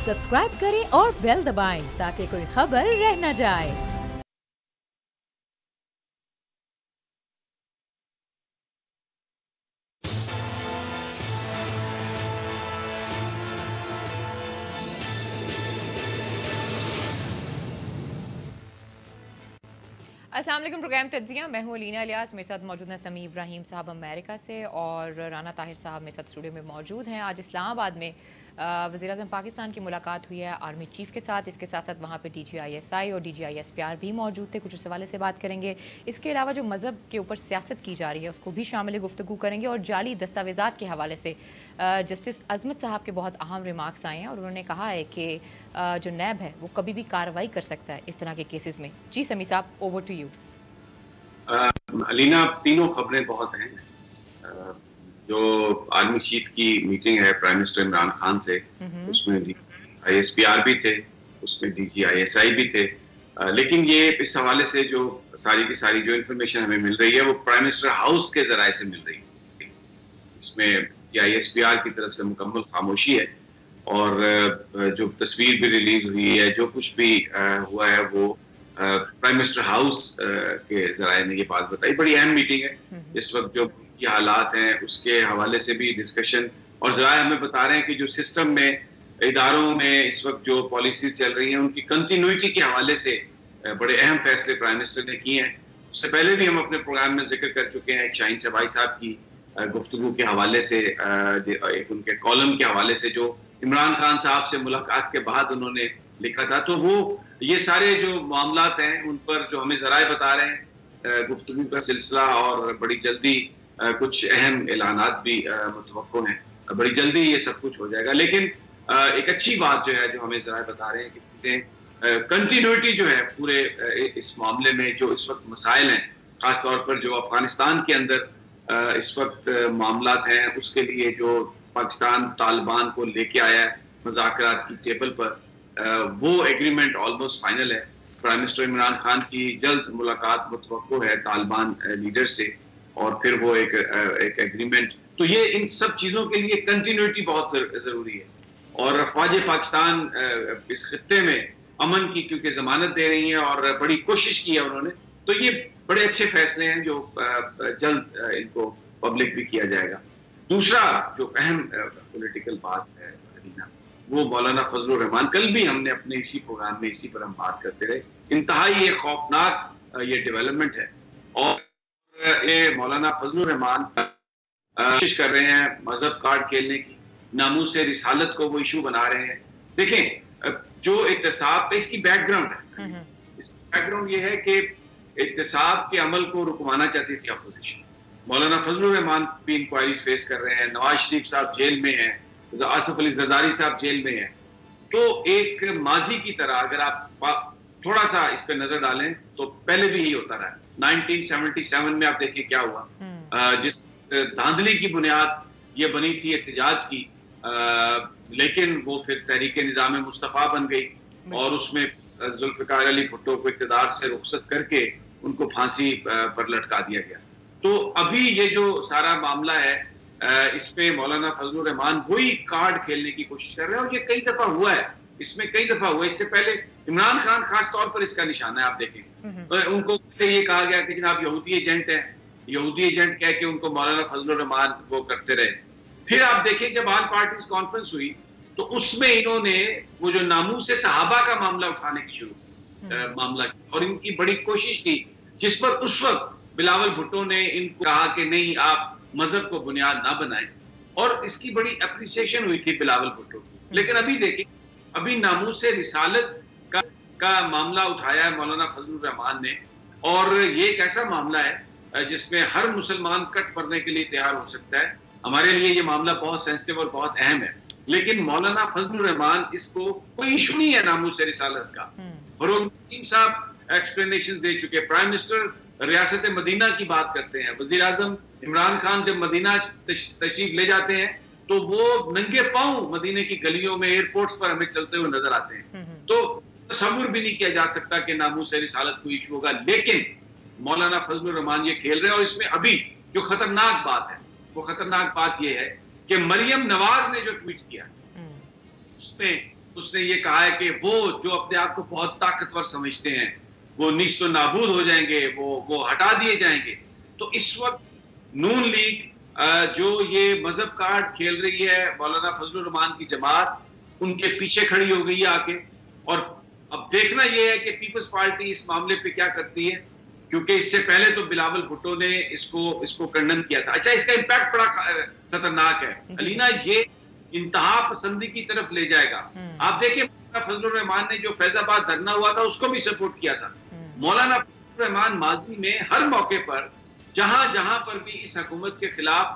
Subscribe करें और bell दबाएं ताकि कोई खबर रह न जाए। अस्सलाम वालेकुम। प्रोग्राम तज्जिया, मैं हूँ अलीना इलियास। मेरे साथ मौजूद हैं समी इब्राहिम साहब अमेरिका से और राना ताहिर साहब मेरे साथ स्टूडियो में मौजूद हैं। आज इस्लामाबाद में वज़ीर-ए-आज़म पाकिस्तान की मुलाकात हुई है आर्मी चीफ़ के साथ। इसके साथ साथ वहाँ पे DGISI और DGISPR भी मौजूद थे। कुछ उस हवाले से बात करेंगे। इसके अलावा जो मज़हब के ऊपर सियासत की जा रही है उसको भी शामिल गुफ्तगू करेंगे और जाली दस्तावेज़ात के हवाले से जस्टिस अज़मत साहब के बहुत अहम रिमार्क्स आए हैं और उन्होंने कहा है कि जो नैब है वो कभी भी कार्रवाई कर सकता है इस तरह के केसेस में। जी समी साहब, ओवर टू यू। अलीना, तीनों खबरें बहुत हैं। जो आर्मी चीफ की मीटिंग है प्राइम मिनिस्टर इमरान खान से, उसमें DGISPR भी थे, उसमें DGISI भी थे, लेकिन ये इस हवाले से जो सारी की सारी जो इन्फॉर्मेशन हमें मिल रही है वो प्राइम मिनिस्टर हाउस के जराये से मिल रही है। इसमें DGISPR की तरफ से मुकम्मल खामोशी है और जो तस्वीर भी रिलीज हुई है, जो कुछ भी हुआ है वो प्राइम मिनिस्टर हाउस के जराये ने ये बात बताई। बड़ी अहम मीटिंग है। इस वक्त जो ये हालात हैं उसके हवाले से भी डिस्कशन, और जराये हमें बता रहे हैं कि जो सिस्टम में, इदारों में इस वक्त जो पॉलिसीज चल रही हैं उनकी कंटिन्यूटी के हवाले से बड़े अहम फैसले प्राइम मिनिस्टर ने किए हैं। उससे पहले भी हम अपने प्रोग्राम में जिक्र कर चुके हैं शाहीन सबाई साहब की गुफ्तगू के हवाले से, एक उनके कॉलम के हवाले से जो इमरान खान साहब से मुलाकात के बाद उन्होंने लिखा था। तो वो ये सारे जो मामलात हैं उन पर जो हमें जराये बता रहे हैं गुफ्तगू का सिलसिला, और बड़ी जल्दी कुछ अहम ऐलानात भी मुतवक्को हैं। बड़ी जल्दी ये सब कुछ हो जाएगा। लेकिन एक अच्छी बात जो है जो हमें जराये बता रहे हैं कि चीजें कंटिन्यूटी जो है पूरे इस मामले में, जो इस वक्त मसाइल हैं, खासतौर पर जो अफगानिस्तान के अंदर इस वक्त मामलात हैं, उसके लिए जो पाकिस्तान तालिबान को लेके आया है मुज़ाकरात की टेबल पर, वो एग्रीमेंट ऑलमोस्ट फाइनल है। प्राइम मिनिस्टर इमरान खान की जल्द मुलाकात मुतवक्को है तालिबान लीडर से, और फिर वो एक एग्रीमेंट। तो ये इन सब चीजों के लिए कंटिन्यूटी बहुत जरूरी है। और अफवाज पाकिस्तान इस खित्ते में अमन की क्योंकि जमानत दे रही हैं और बड़ी कोशिश की है उन्होंने, तो ये बड़े अच्छे फैसले हैं जो जल्द इनको पब्लिक भी किया जाएगा। दूसरा जो अहम पॉलिटिकल बात है वो मौलाना फजलुर रहमान, कल भी हमने अपने इसी प्रोग्राम में इसी पर हम बात करते रहे। इंतहाई ये खौफनाक ये डेवलपमेंट है, और ये मौलाना फजलुर रहमान कोशिश कर रहे हैं मजहब कार्ड खेलने की, नामूस से रिसालत को वो इशू बना रहे हैं। देखें, जो इत्तेसाब, इसकी बैकग्राउंड है, इस बैकग्राउंड ये है कि इत्तेसाब के अमल को रुकवाना चाहती थी अपोजिशन। मौलाना फजलुर रहमान भी इंक्वायरीज फेस कर रहे हैं, नवाज शरीफ साहब जेल में हैं, आसिफ अली जरदारी साहब जेल में हैं। तो एक माजी की तरह अगर आप थोड़ा सा इस पर नजर डालें तो पहले भी यही होता रहा। 1977 में आप देखिए क्या हुआ, जिस धांधली की बुनियाद ये बनी थी एहतजाज की, लेकिन वो फिर तहरीक निज़ाम मुस्तफ़ा बन गई और उसमें जुल्फ़िकार अली भुट्टो को इक़्तिदार से रुखसत करके उनको फांसी पर लटका दिया गया। तो अभी ये जो सारा मामला है इस पे मौलाना फजलुर रहमान वही कार्ड खेलने की कोशिश कर रहे हैं, और ये कई दफा हुआ है, इसमें कई दफा हुआ। इससे पहले इमरान खान खास तौर पर इसका निशाना है। आप देखें तो उनको ये कहा गया कि आप यहूदी एजेंट हैं, यहूदी एजेंट कह के उनको मौलाना फजलुर रहमान वो करते रहे। फिर आप देखें जब ऑल पार्टीज कॉन्फ्रेंस हुई तो उसमें इन्होंने वो जो नामूस से सहाबा का मामला उठाने की मामला की, और इनकी बड़ी कोशिश की, जिस पर उस वक्त बिलावल भुट्टो ने इनको कहा कि नहीं, आप मजहब को बुनियाद ना बनाएं, और इसकी बड़ी अप्रिसिएशन हुई थी बिलावल भुट्टो की। लेकिन अभी देखिए, अभी नामूस से रिसालत का मामला उठाया है मौलाना फजलुर रहमान ने, और ये एक ऐसा मामला है जिसमें हर मुसलमान कट पड़ने के लिए तैयार हो सकता है। हमारे लिए ये मामला बहुत सेंसिटिव और बहुत अहम है, लेकिन मौलाना फजलुर रहमान, इसको कोई इशू नहीं है नामूस से रिसालत का। और वसीम साहब एक्सप्लेनेशन दे चुके, प्राइम मिनिस्टर रियासत मदीना की बात करते हैं, वजीर आजम इमरान खान जब मदीना तशरीफ ले जाते हैं तो वो नंगे पांव मदीने की गलियों में, एयरपोर्ट्स पर हमें चलते हुए नजर आते हैं। तो तसव्वुर भी नहीं किया जा सकता कि नामूस से रिसालत कोई इशू होगा, लेकिन मौलाना फजलुर रहमान ये खेल रहे हैं। और इसमें अभी जो खतरनाक बात है, वो खतरनाक बात ये है कि मरियम नवाज ने जो ट्वीट किया उसमें उसने ये कहा है कि वो जो अपने आप को बहुत ताकतवर समझते हैं वो नीस्त नाबूद हो जाएंगे, वो हटा दिए जाएंगे। तो इस वक्त नून लीग जो ये मजहब कार्ड खेल रही है, मौलाना फजलुर रहमान की जमात उनके पीछे खड़ी हो गई है आके। और अब देखना यह है कि पीपल्स पार्टी इस मामले पे क्या करती है, क्योंकि इससे पहले तो बिलावल भुट्टो ने इसको कंडम किया था। अच्छा, इसका इम्पैक्ट बड़ा खतरनाक है अलीना, ये इंतहा पसंदी की तरफ ले जाएगा। आप देखिए फजलुर रहमान ने जो फैजाबाद धरना हुआ था उसको भी सपोर्ट किया था। मौलाना फजलुर रहमान माजी में हर मौके पर जहां जहां पर भी इस हुकूमत के खिलाफ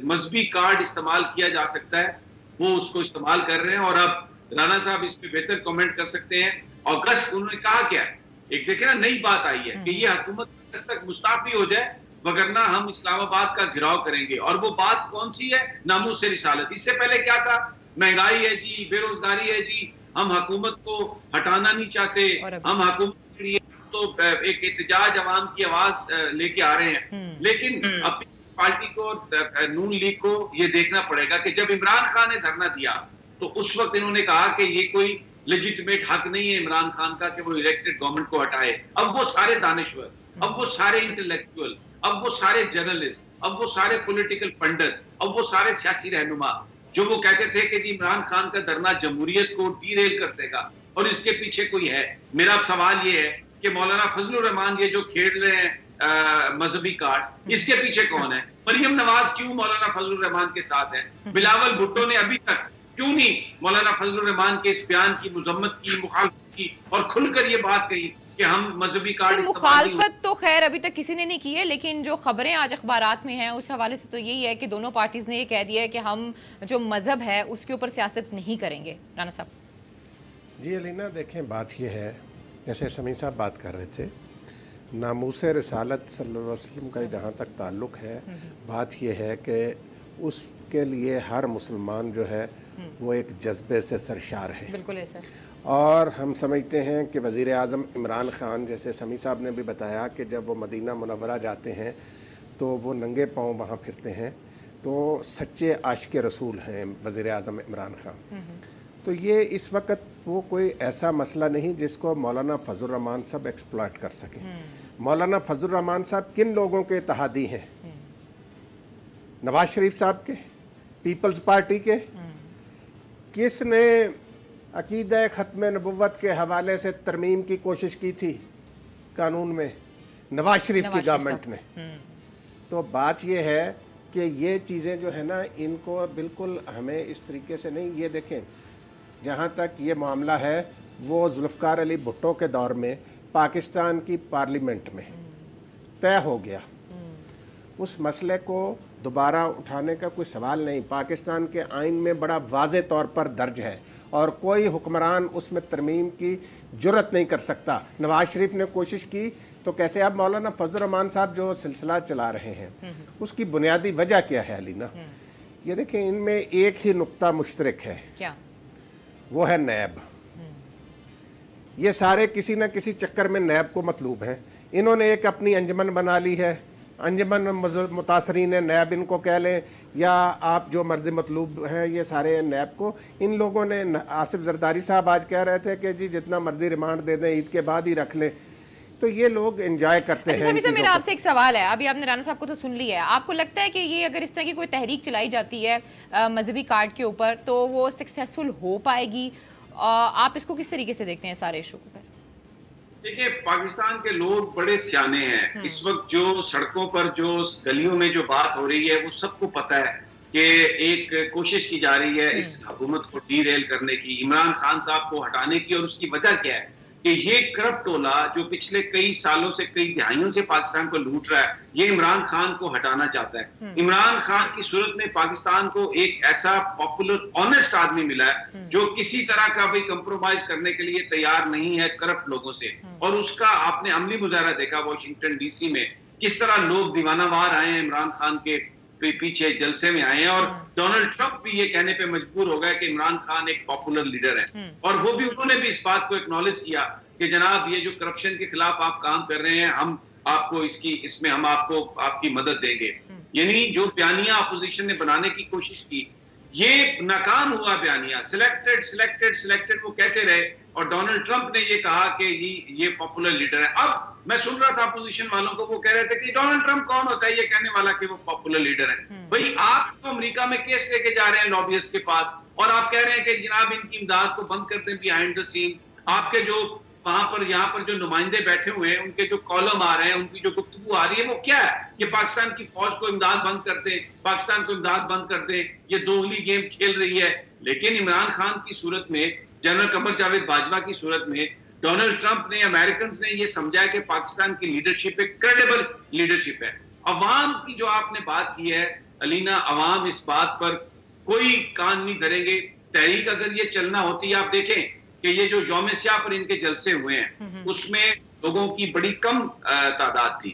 मजहबी कार्ड इस्तेमाल किया जा सकता है वो उसको इस्तेमाल कर रहे हैं। और अब राना साहब इस पे बेहतर कमेंट कर सकते हैं। अगस्त उन्होंने कहा क्या है, एक देखे ना नई बात आई है कि ये हुकूमत अगस्त तक मुस्ताफी हो जाए वगरना हम इस्लामाबाद का घिराव करेंगे। और वो बात कौन सी है, नामूस से रिसालत। इससे पहले क्या था, महंगाई है जी, बेरोजगारी है जी, हम हुकूमत को हटाना नहीं चाहते, हम हुकूमत के लिए तो एक एहतजाज अवाम की आवाज लेके आ रहे हैं। लेकिन अपनी पार्टी को, नून लीग को ये देखना पड़ेगा कि जब इमरान खान ने धरना दिया तो उस वक्त इन्होंने कहा कि ये कोई लेजिटिमेट हक नहीं है इमरान खान का कि वो इलेक्टेड गवर्नमेंट को हटाए। अब वो सारे दानिश्वर, अब वो सारे इंटेलेक्चुअल, अब वो सारे जर्नलिस्ट, अब वो सारे पॉलिटिकल पंडित, अब वो सारे सियासी रहनुमा जो वो कहते थे कि जी इमरान खान का धरना जमहूरियत को डीरेल कर देगा और इसके पीछे कोई है। मेरा सवाल ये है कि मौलाना फजलुर रहमान ये जो खेल रहे हैं मजहबी कार्ड, इसके पीछे कौन है? मरियम नवाज क्यों मौलाना फजलुर रहमान के साथ है? बिलावल भुट्टो ने अभी तक क्यों नहीं मौलाना फजलुर रहमान के इस बयान की मुजम्मत की, मुखालफत की और खुलकर ये बात कही कि हम मजहबी कार्ड मुखालफत तो खैर अभी तक किसी ने नहीं की है, लेकिन जो खबरें आज अखबारात में हैं उस हवाले से तो यही है कि दोनों पार्टीज ने ये कह दिया है कि हम जो मजहब है उसके ऊपर सियासत नहीं करेंगे। राना साहब जी अलीना, देखें बात ये है, जैसे समीर साहब बात कर रहे थे, नामूस रिसालत सल्लल्लाहु अलैहि वसल्लम का जहाँ तक ताल्लुक़ है, बात यह है कि उसके लिए हर मुसलमान जो है वो एक जज्बे से सरशार है। बिल्कुल ऐसा। और हम समझते हैं कि वज़ीर आज़म इमरान ख़ान, जैसे समी साहब ने भी बताया कि जब वो मदीना मुनव्वरा जाते हैं तो वो नंगे पाँव वहाँ फिरते हैं, तो सच्चे आशिक रसूल हैं वज़ीर आज़म इमरान ख़ान। तो ये इस वक्त वो कोई ऐसा मसला नहीं जिसको मौलाना फजलुर रहमान साहब एक्सप्लॉइट कर सकें। मौलाना फजलुर रहमान साहब किन लोगों के इत्तेहादी हैं? नवाज शरीफ साहब के, पीपल्स पार्टी के। किसने अकीदा ख़त्म नबुव्वत के हवाले से तरमीम की कोशिश की थी कानून में? नवाज शरीफ की गवर्नमेंट ने। तो बात यह है कि ये चीज़ें जो है ना, इनको बिल्कुल हमें इस तरीके से नहीं, ये देखें जहाँ तक ये मामला है वो जुल्फ़िकार अली भुट्टो के दौर में पाकिस्तान की पार्लियामेंट में तय हो गया। उस मसले को दोबारा उठाने का कोई सवाल नहीं, पाकिस्तान के आइन में बड़ा वाज़े तौर पर दर्ज है और कोई हुक्मरान उसमें तरमीम की जुर्रत नहीं कर सकता। नवाज शरीफ ने कोशिश की तो कैसे? अब मौलाना फजलुर रहमान साहब जो सिलसिला चला रहे हैं उसकी बुनियादी वजह क्या है अलीना? ये देखें, इनमें एक ही नुक्ता मुश्तरक है, क्या? वो है नैब। ये सारे किसी न किसी चक्कर में नैब को मतलूब हैं। इन्होंने एक अपनी अंजमन बना ली है, अंजमन मुतासरीन नैब इनको कह लें, या आप जो मर्जी मतलूब हैं ये सारे नैब को। इन लोगों ने, आसिफ जरदारी साहब आज कह रहे थे कि जी जितना मर्जी रिमांड दे दें, ईद के बाद ही रख लें। तो ये लोग एंजॉय करते हैं। मेरा आपसे एक सवाल है, अभी आपने राना साहब को तो सुन लिया है, आपको लगता है कि ये अगर इस तरह की कोई तहरीक चलाई जाती है मजहबी कार्ड के ऊपर तो वो सक्सेसफुल हो पाएगी? आप इसको किस तरीके से देखते हैं सारे इशू को? देखिए, पाकिस्तान के लोग बड़े सियाने हैं। इस वक्त जो सड़कों पर, जो गलियों में जो बात हो रही है वो सबको पता है कि एक कोशिश की जा रही है इस हुकूमत को डीरेल करने की, इमरान खान साहब को हटाने की। और उसकी वजह क्या है कि ये करप्ट टोला जो पिछले कई सालों से, कई दहाइयों से पाकिस्तान को लूट रहा है, ये इमरान खान को हटाना चाहता है। इमरान खान की सूरत में पाकिस्तान को एक ऐसा पॉपुलर ऑनेस्ट आदमी मिला है जो किसी तरह का भी कंप्रोमाइज करने के लिए तैयार नहीं है करप्ट लोगों से। और उसका आपने अमली मुजाहरा देखा वॉशिंगटन डीसी में, किस तरह लोग दीवानावार आए हैं, इमरान खान के पीछे जलसे में आए हैं। और डोनाल्ड ट्रंप भी ये कहने पे मजबूर हो गए कि इमरान खान एक पॉपुलर लीडर है। और वो भी, उन्होंने भी इस बात को एक्नॉलेज किया कि जनाब ये जो करप्शन के खिलाफ आप काम कर रहे हैं, हम आपको इसमें हम आपको आपकी मदद देंगे। यानी जो बयानिया अपोजिशन ने बनाने की कोशिश की ये नाकाम हुआ बयानिया, सिलेक्टेड सिलेक्टेड सिलेक्टेड वो कहते रहे, और डोनाल्ड ट्रंप ने ये कहा कि ये पॉपुलर लीडर है। अब मैं सुन रहा था अपोजिशन वालों को, वो कह रहे थे कि डोनाल्ड ट्रंप कौन होता है ये कहने वाला कि वो पॉपुलर लीडर है। भाई आप तो अमेरिका में केस लेके जा रहे हैं लॉबियस्ट के पास, और आप कह रहे हैं कि जनाब इनकी इमदाद को बंद कर दें बिहाइंड द सीन। आपके जो वहां पर यहाँ पर जो नुमाइंदे बैठे हुए हैं, उनके जो कॉलम आ रहे हैं, उनकी जो गुफ्तगू आ रही है, वो क्या है? ये पाकिस्तान की फौज को इमदाद बंद कर दें, पाकिस्तान को इमदाद बंद कर दें, ये दोगली गेम खेल रही है। लेकिन इमरान खान की सूरत में, जनरल कमर जावेद बाजवा की सूरत में, डोनाल्ड ट्रंप ने, अमेरिकन ने ये समझा है कि पाकिस्तान की लीडरशिप एक क्रेडिबल लीडरशिप है। अवाम की जो आपने बात की है अलीना, अवाम इस बात पर कोई कान नहीं धरेंगे। तहरीक अगर ये चलना होती, आप देखें कि ये जो यौम स्याह पर इनके जलसे हुए हैं, उसमें लोगों की बड़ी कम तादाद थी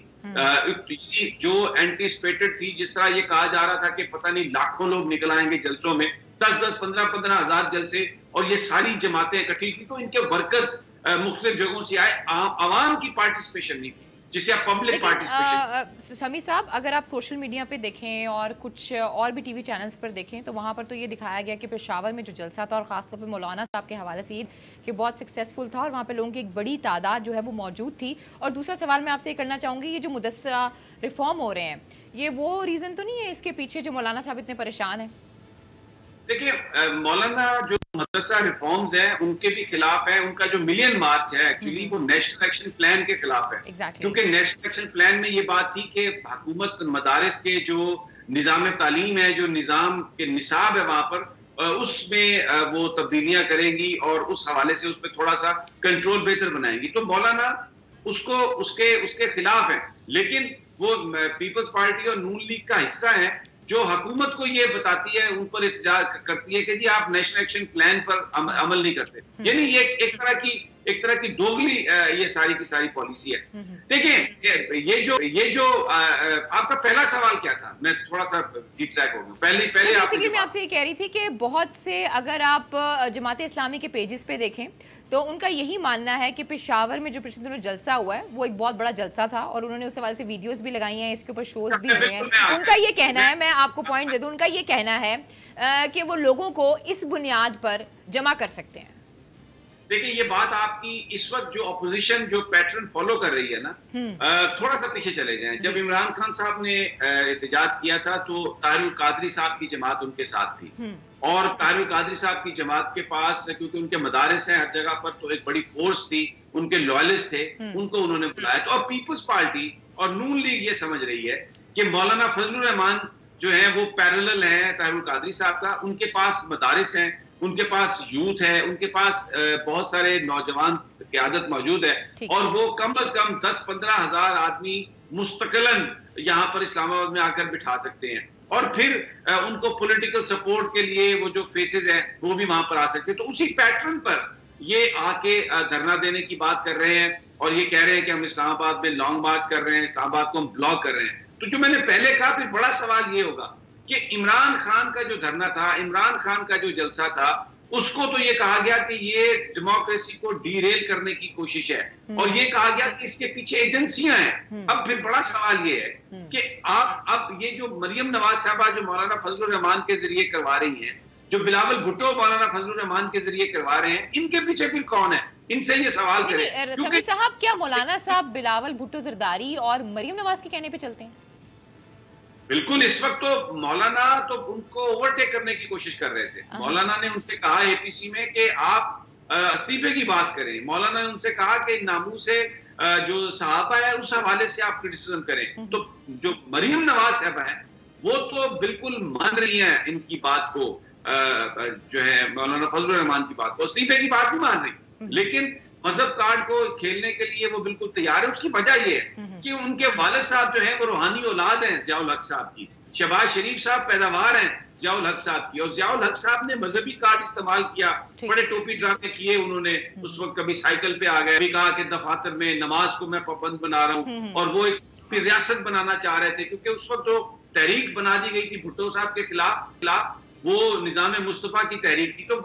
जो एंटीसिपेटेड थी। जिस तरह ये कहा जा रहा था कि पता नहीं लाखों लोग निकल आएंगे जलसों में, 10-10, 15-15 हजार जलसे, और ये सारी जमातें इकट्ठी थी, तो इनके वर्कर्स मुख्तलिफ जगहों से आए, आवाम की पार्टिसिपेशन नहीं थी, जिसे आप पब्लिक पार्टिसिपेशन। समी साहब, अगर आप सोशल मीडिया पे देखें और कुछ और भी टीवी चैनल्स पर देखें, तो वहाँ पर तो ये दिखाया गया कि पेशावर में जो जलसा था, और ख़ासतौर पे मौलाना साहब के हवाले से कि बहुत सक्सेसफुल था, और वहाँ पे लोगों की एक बड़ी तादाद जो है वो मौजूद थी। और दूसरा सवाल मैं आपसे ये करना चाहूँगी, ये जो मुदस्सरा रिफॉर्म हो रहे हैं, ये वो रीज़न तो नहीं है इसके पीछे जो मौलाना साहब इतने परेशान हैं? देखिए, मौलाना जो मदरसा रिफॉर्म्स हैं उनके भी खिलाफ है। उनका जो मिलियन मार्च है एक्चुअली वो नेशनल एक्शन प्लान के खिलाफ है। क्योंकि नेशनल एक्शन प्लान में ये बात थी कि हुकूमत मदारिस के जो निज़ाम तालीम है, जो निज़ाम के निसाब है वहां पर, उसमें वो तब्दीलियां करेंगी और उस हवाले से उस पर थोड़ा सा कंट्रोल बेहतर बनाएंगी। तो मौलाना उसको उसके खिलाफ है, लेकिन वो पीपल्स पार्टी और नून लीग का हिस्सा है जो हुकूमत को ये बताती है, उन पर एहतजाज करती है कि जी आप नेशनल एक्शन प्लान पर अमल नहीं करते। यानी ये एक तरह की दोगली ये सारी की सारी पॉलिसी है। देखिए, ये जो आपका पहला सवाल क्या था? मैं थोड़ा सा डिट्रैक्ट हो गया। पहले मैं आपसे ये कह रही थी कि बहुत से, अगर आप जमात इस्लामी के पेजेस पे देखें तो उनका यही मानना है कि पेशावर में जो पिछले दिनों जलसा हुआ है वो एक बहुत बड़ा जलसा था, और उन्होंने उस हवाले से वीडियोस भी लगाई हैं, इसके ऊपर शोज भी हुए हैं। उनका ये कहना है, मैं आपको पॉइंट दे दूं, उनका ये कहना है कि वो लोगों को इस बुनियाद पर जमा कर सकते हैं। देखिए, ये बात आपकी इस वक्त जो अपोजिशन जो पैटर्न फॉलो कर रही है ना, थोड़ा सा पीछे चले जाएं। जब इमरान खान साहब ने एहतजाज किया था तो ताहिर कादरी साहब की जमात उनके साथ थी, और ताहिर कादरी साहब की जमात के पास, क्योंकि उनके मदारिस हैं हर जगह पर, तो एक बड़ी फोर्स थी, उनके लॉयलिस्ट थे, उनको उन्होंने बुलाया। तो अब पीपल्स पार्टी और नून लीग ये समझ रही है कि मौलाना फजलुर रहमान जो है वो पैरेलल है ताहिर कादरी साहब का, उनके पास मदारिस हैं, उनके पास यूथ है, उनके पास बहुत सारे नौजवान क़यादत मौजूद है, और वो कम अज कम 10-15 हजार आदमी मुस्तकिलन यहाँ पर इस्लामाबाद में आकर बिठा सकते हैं, और फिर उनको पॉलिटिकल सपोर्ट के लिए वो जो फेसेस हैं वो भी वहां पर आ सकते हैं। तो उसी पैटर्न पर ये आके धरना देने की बात कर रहे हैं, और ये कह रहे हैं कि हम इस्लामाबाद में लॉन्ग मार्च कर रहे हैं, इस्लामाबाद को हम ब्लॉक कर रहे हैं। तो जो मैंने पहले कहा, फिर बड़ा सवाल ये होगा कि इमरान खान का जो धरना था, इमरान खान का जो जलसा था, उसको तो ये कहा गया कि ये डेमोक्रेसी को डीरेल करने की कोशिश है, और ये कहा गया कि इसके पीछे एजेंसियां हैं। अब फिर बड़ा सवाल ये है कि आप अब ये जो मरियम नवाज साहबा जो मौलाना फजलुर रहमान के जरिए करवा रही हैं, जो बिलावल भुट्टो मौलाना फजलुर रहमान के जरिए करवा रहे हैं, इनके पीछे फिर कौन है? इनसे ये सवाल करें। क्योंकि साहब, क्या मौलाना साहब बिलावल भुट्टो जरदारी और मरियम नवाज के कहने पे चलते हैं? बिल्कुल, इस वक्त तो मौलाना तो उनको ओवरटेक करने की कोशिश कर रहे थे। मौलाना ने उनसे कहा एपीसी में कि आप इस्तीफे की बात करें। मौलाना ने उनसे कहा कि नामू से जो सहाबा है उस हवाले से आप क्रिटिसिज्म करें। तो जो मरियम नवाज साहब हैं वो तो बिल्कुल मान रही हैं इनकी बात को, जो है मौलाना फजलुर रहमान की बात को, इस्तीफे की बात नहीं मान रही, लेकिन मजहब कार्ड को खेलने के लिए वो बिल्कुल तैयार है। उसकी वजह ये है कि उनके वालिद साहब जो है वो रूहानी औलाद हैं ज़ियाउल हक साहब की, शहबाज शरीफ साहब पैदावार हैं ज़ियाउल हक साहब की, और ज़ियाउल हक साहब ने मजहबी कार्ड इस्तेमाल किया, बड़े टोपी ड्रामे किए उन्होंने। उस वक्त कभी साइकिल पे आ गए, कभी कहा कि दफातर में नमाज को मैं पाबंद बना रहा हूँ, और वो एक रियासत बनाना चाह रहे थे, क्योंकि उस वक्त तो तहरीक बना दी गई थी भुट्टो साहब के खिलाफ, वो निजाम मुस्तफा की तहरीक थी। तो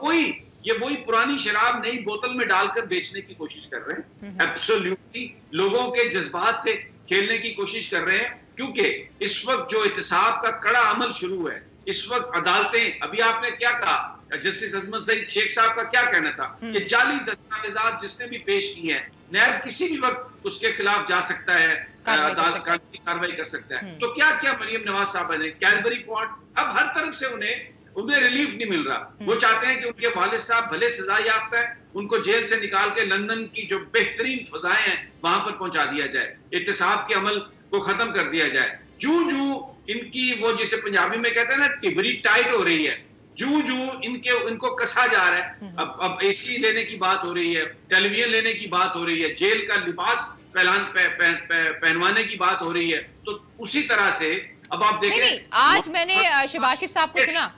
वही पुरानी शराब नई बोतल में डालकर बेचने की कोशिश कर रहे हैं। एब्सोल्युटली लोगों के जज्बात से खेलने की कोशिश कर रहे हैं, क्योंकि इस वक्त जो एहतसाब का कड़ा अमल शुरू है, इस वक्त अदालतें, अभी आपने क्या कहा, जस्टिस अजमत सईद शेख साहब का क्या कहना था कि जाली दस्तावेजात जिसने भी पेश किए हैं, नैब किसी भी वक्त उसके खिलाफ जा सकता है, कानूनी कार्रवाई कर सकता है। तो क्या क्या मरियम नवाज साहब ने कैलबरी पॉइंट, अब हर तरफ से उन्हें रिलीफ नहीं मिल रहा। वो चाहते हैं कि उनके वालिद साहब भले सजा याफ्ता है, उनको जेल से निकाल के लंदन की जो बेहतरीन फजाएं हैं वहां पर पहुंचा दिया जाए, एहतसाब के अमल को खत्म कर दिया जाए। जूं जूं इनकी वो जिसे पंजाबी में कहते हैं ना टिबरी टाइट हो रही है, जूं जूं इनको कसा जा रहा है। अब एसी लेने की बात हो रही है, टेलीविजन लेने की बात हो रही है, जेल का लिबास पहनवाने की बात हो रही है। तो उसी तरह से अब आप देखें, आज मैंने शहबाज शरीफ साहब को सुना,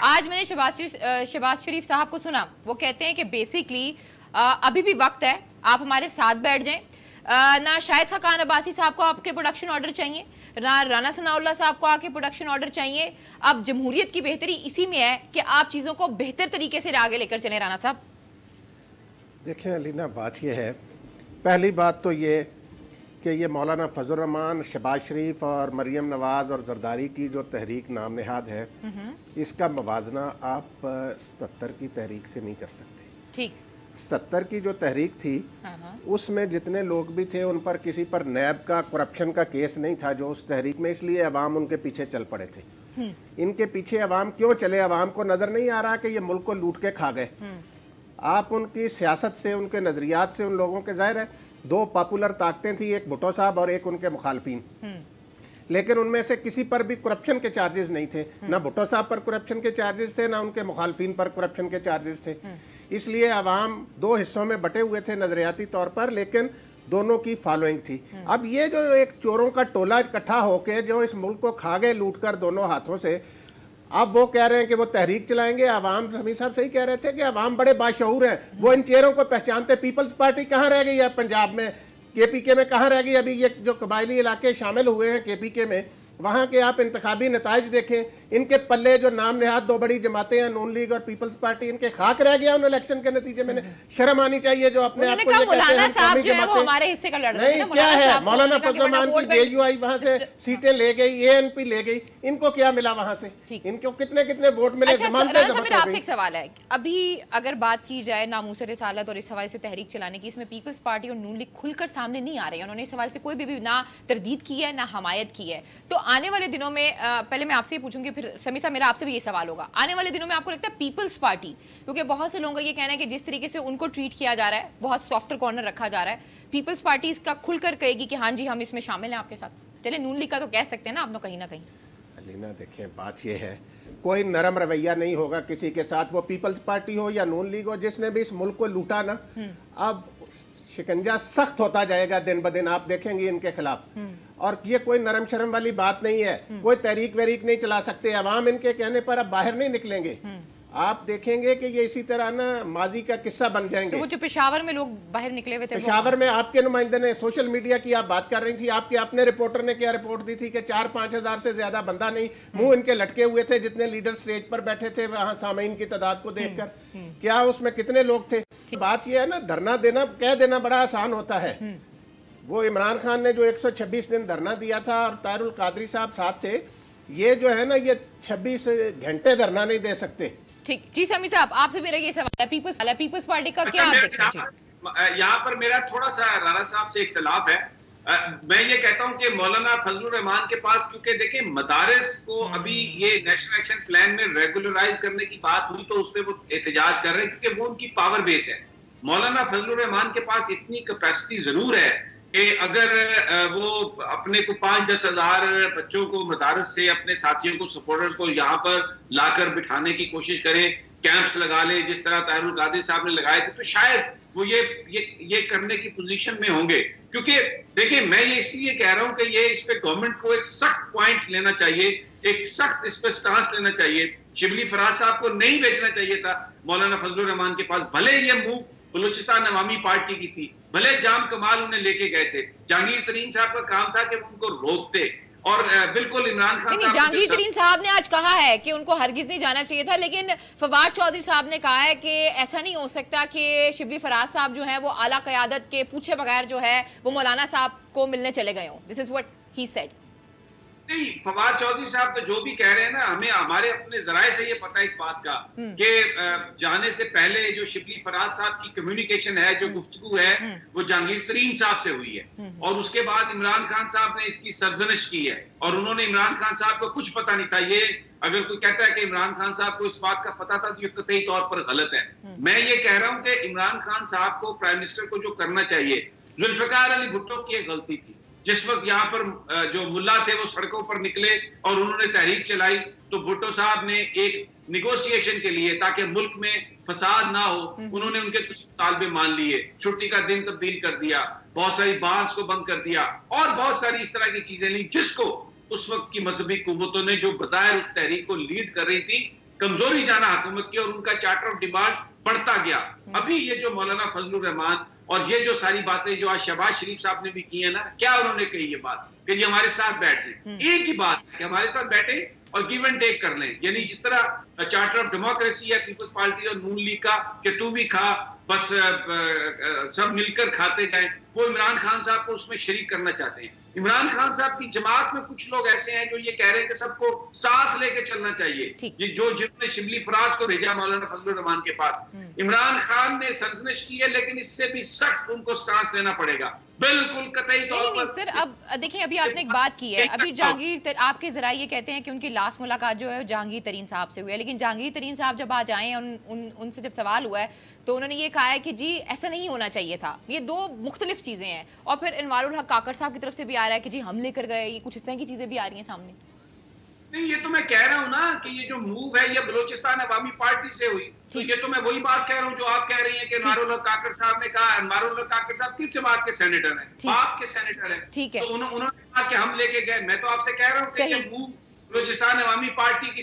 आज मैंने शहबाज शरीफ साहब को सुना, वो कहते हैं कि बेसिकली अभी भी वक्त है, आप हमारे साथ बैठ जाएं। ना शाहिद खान अब्बासी साहब को आपके प्रोडक्शन ऑर्डर चाहिए, ना राना सनाउल्लाह साहब को आके प्रोडक्शन ऑर्डर चाहिए। अब जमहूरियत की बेहतरी इसी में है कि आप चीजों को बेहतर तरीके से आगे लेकर चले। राना साहब देखिए अलीना, बात यह है, पहली बात तो ये कि ये मौलाना फजल रहमान, शहबाज शरीफ और मरियम नवाज और जरदारी की जो तहरीक नाम नेहाद है, इसका मवाजना आप 77 की तहरीक से नहीं कर सकते। ठीक, 77 की जो तहरीक थी उसमें जितने लोग भी थे उन पर किसी पर नैब का करप्शन का केस नहीं था जो उस तहरीक में, इसलिए अवाम उनके पीछे चल पड़े थे। इनके पीछे अवाम क्यों चले? अवाम को नजर नहीं आ रहा कि ये मुल्क को लूट के खा गए। आप उनकी सियासत से, उनके नजरियात से, उन लोगों के, जाहिर है दो पॉपुलर ताकतें थी, एक भुट्टो साहब और एक उनके मुखालफिन, लेकिन उनमें से किसी पर भी करप्शन के चार्जेस नहीं थे। ना भुट्टो साहब पर करप्शन के चार्जेस थे, ना उनके मुखालफिन पर करप्शन के चार्जेस थे। इसलिए अवाम दो हिस्सों में बटे हुए थे नजरियाती तौर पर, लेकिन दोनों की फॉलोइंग थी। अब ये जो एक चोरों का टोला इकट्ठा होकर जो इस मुल्क को खा गए लूट कर दोनों हाथों से, अब वो कह रहे हैं कि वो तहरीक चलाएंगे। अवाम, समी साहब सही कह रहे थे कि अवाम बड़े बाशऊर हैं, वो इन चेहरों को पहचानते। पीपल्स पार्टी कहाँ रह गई है पंजाब में, केपीके में कहाँ रह गई? अभी ये जो कबायली इलाके शामिल हुए हैं केपीके में, वहाँ के आप इंतखाबी नताइज देखें, इनके पल्ले जो नाम नेहाद दो बड़ी जमातें हैं, नून लीग और पीपल्स पार्टी, इनके खाक रह गया उन इलेक्शन के नतीजे में। शर्म आनी चाहिए जो अपने आप को ये कहते हैं कौमी जमातें। नहीं, क्या है, मौलाना फजल रहमान की जेयूआई वहाँ से सीटें ले गई, एएनपी ले गई, इनको क्या मिला वहाँ से? इनको कितने कितने वोट मिले? आपसे एक सवाल है, अभी अगर बात की जाए नामूस रिसालत और इस हवाले से तहरीक चलाने की, इसमें पीपल्स पार्टी और नून लीग खुलकर सामने नहीं आ रही है। उन्होंने इस हवाले से कोई भी ना तरदीद की है ना हमायत की है। तो आने वाले दिनों में, पहले मैं आपसे ये पूछूंगी, फिर समी साहब मेरा आपसे भी ये सवाल होगा, आने वाले दिनों में आपको लगता है पीपल्स पार्टी, क्योंकि बहुत से लोगों का ये कहना है कि जिस तरीके से उनको ट्रीट किया जा रहा है, बहुत सॉफ्टर कॉर्नर रखा जा रहा है, पीपल्स पार्टी इसका खुलकर कहेगी कि हाँ जी हम इसमें शामिल हैं आपके साथ। चले नून लीग का तो कह सकते हैं ना आप, कहीं ना कहीं। अलीना देखिए, बात यह है, कोई नरम रवैया नहीं होगा किसी के साथ, वो पीपल्स पार्टी हो या नून लीग हो, जिसने भी इस मुल्क को लूटा ना, अब शिकंजा सख्त होता जाएगा दिन ब दिन, आप देखेंगे इनके खिलाफ। और ये कोई नरम शर्म वाली बात नहीं है, कोई तहरीक वहरीक नहीं चला सकते। अवाम इनके कहने पर अब बाहर नहीं निकलेंगे। आप देखेंगे कि ये इसी तरह ना माजी का किस्सा बन जाएंगे। तो वो जो पेशावर में लोग बाहर निकले हुए थे, पेशावर में आपके नुमाइंदे ने, सोशल मीडिया की आप बात कर रही थी, आपके अपने रिपोर्टर ने क्या रिपोर्ट दी थी कि 4-5 हजार से ज्यादा बंदा नहीं, मुंह इनके लटके हुए थे जितने लीडर स्टेज पर बैठे थे वहां सामीन की तादाद को देखकर। क्या उसमें कितने लोग थे? बात यह है ना, धरना देना, कह देना बड़ा आसान होता है। वो इमरान खान ने जो 126 दिन धरना दिया था और ताहिरुल कादरी साहब साथ थे, ये जो है ना, ये 26 घंटे धरना नहीं दे सकते। ठीक जी, समी साहब आपसे मेरा ये सवाल है, पीपल्स पार्टी का क्या यहाँ पर मेरा थोड़ा सा राना साहब से इख्तिलाफ है। मैं ये कहता हूँ कि मौलाना फजलुर रहमान के पास, क्योंकि देखिए मदारिस को अभी ये नेशनल एक्शन प्लान में रेगुलराइज करने की बात हुई तो उस पर वो एहतजाज कर रहे हैं क्योंकि वो उनकी पावर बेस है। मौलाना फजलुर रहमान के पास इतनी कैपेसिटी जरूर है कि अगर वो अपने को 5-10 हजार बच्चों को मदारस से, अपने साथियों को, सपोर्टर्स को यहाँ पर लाकर बिठाने की कोशिश करें, कैंप्स लगा ले जिस तरह ताहिरुल कादरी साहब ने लगाए थे, तो शायद वो ये करने की पोजीशन में होंगे। क्योंकि देखिए, मैं ये इसलिए कह रहा हूँ कि ये इस पे गवर्नमेंट को एक सख्त पॉइंट लेना चाहिए, एक सख्त इस पे स्टांस लेना चाहिए। शिबली फराज साहब को नहीं भेजना चाहिए था मौलाना फजलुर रहमान के पास, भले ये मूव बलूचिस्तान अवामी पार्टी की थी, भले जाम कमाल उन्हें लेके गए थे। जहांगीर तरीन साहब का काम था कि वो उनको रोकते, और बिल्कुल इमरान खान साहब, जहांगीर तरीन साहब ने आज कहा है कि उनको हरगिज नहीं जाना चाहिए था, लेकिन फवाद चौधरी साहब ने कहा है कि ऐसा नहीं हो सकता कि शिबली फराज साहब जो है वो आला क़यादत के पूछे बगैर जो है वो मौलाना साहब को मिलने चले गए हों। This is what he said. नहीं, फवाद चौधरी साहब तो जो भी कह रहे हैं ना, हमें हमारे अपने जराए से ये पता है इस बात का कि जाने से पहले जो शिबली फराज साहब की कम्युनिकेशन है, जो गुफ्तगू है, वो जहांगीर तरीन साहब से हुई है और उसके बाद इमरान खान साहब ने इसकी सरजनिश की है और उन्होंने इमरान खान साहब को कुछ पता नहीं था। ये अगर कोई कहता है कि इमरान खान साहब को इस बात का पता था तो ये कतई तौर पर गलत है। मैं ये कह रहा हूं कि इमरान खान साहब को, प्राइम मिनिस्टर को जो करना चाहिए, जुल्फिकार अली भुट्टो की एक गलती थी। जिस वक्त यहाँ पर जो मुल्ला थे वो सड़कों पर निकले और उन्होंने तहरीक चलाई, तो भुट्टो साहब ने एक निगोशिएशन के लिए, ताकि मुल्क में फसाद ना हो, उन्होंने उनके कुछ मुतालबे मान लिए, छुट्टी का दिन तब्दील कर दिया, बहुत सारी बार्स को बंद कर दिया और बहुत सारी इस तरह की चीजें ली, जिसको उस वक्त की मजहबी कुव्वतों ने, जो बजाय उस तहरीक को लीड कर रही थी, कमजोरी जाना हुकूमत की और उनका चार्टर ऑफ डिमांड बढ़ता गया। अभी ये जो मौलाना फजलुर रहमान और ये जो सारी बातें जो आज शहबाज शरीफ साहब ने भी की है ना, क्या उन्होंने कही ये बात कि जी हमारे साथ बैठ जाए, एक ही बात है कि हमारे साथ बैठे और गिव एंड टेक कर लें। यानी जिस तरह चार्टर ऑफ डेमोक्रेसी है पीपल्स पार्टी और नून लीग का कि तू भी खा, बस सब मिलकर खाते जाएं, वो इमरान खान साहब को उसमें शरीक करना चाहते हैं। इमरान खान साहब की जमात में कुछ लोग ऐसे हैं जो ये कह रहे हैं कि सबको साथ लेके चलना चाहिए। जिन्होंने शिबली फराज को भेजा मौलाना फजलुर रहमान के पास, इमरान खान ने सरजनिश की है, लेकिन इससे भी सख्त उनको स्टांस लेना पड़ेगा, बिल्कुल कतई तौर पर। सर अब देखिए, अभी आपने एक बात की है, अभी जहांगीर आपके जरा ये कहते हैं कि उनकी लास्ट मुलाकात जो है जहांगीर तरीन साहब से हुई है, लेकिन जहांगीर तरीन साहब जब आज आए उनसे जब सवाल हुआ है तो उन्होंने ये कहा है कि जी ऐसा नहीं होना चाहिए था, ये दो मुख्तलिफ चीजें हैं। और फिर इनवारुल हक काकड़ साहब की तरफ से भी आ रहा है कि जी हम लेकर गए, ये कुछ इस तरह की चीजें भी आ रही हैं सामने। नहीं, ये तो मैं कह रहा हूं ना कि ये जो मूव है ये बलोचिस्तान अवामी पार्टी से हुई, तो ये तो मैं वही बात कह रहा हूं जो आप कह रही हैं कि इनवारुल हक काकड़ साहब ने कहा। इनवारुल हक काकड़ साहब किस जमात के सेनेटर हैं? बाप के सेनेटर हैं। ठीक है, तो उन्होंने कहा कि हम लेके गए। मैं तो आपसे कह रहा हूं कि ये मूव बलोचिस्तान अवामी पार्टी की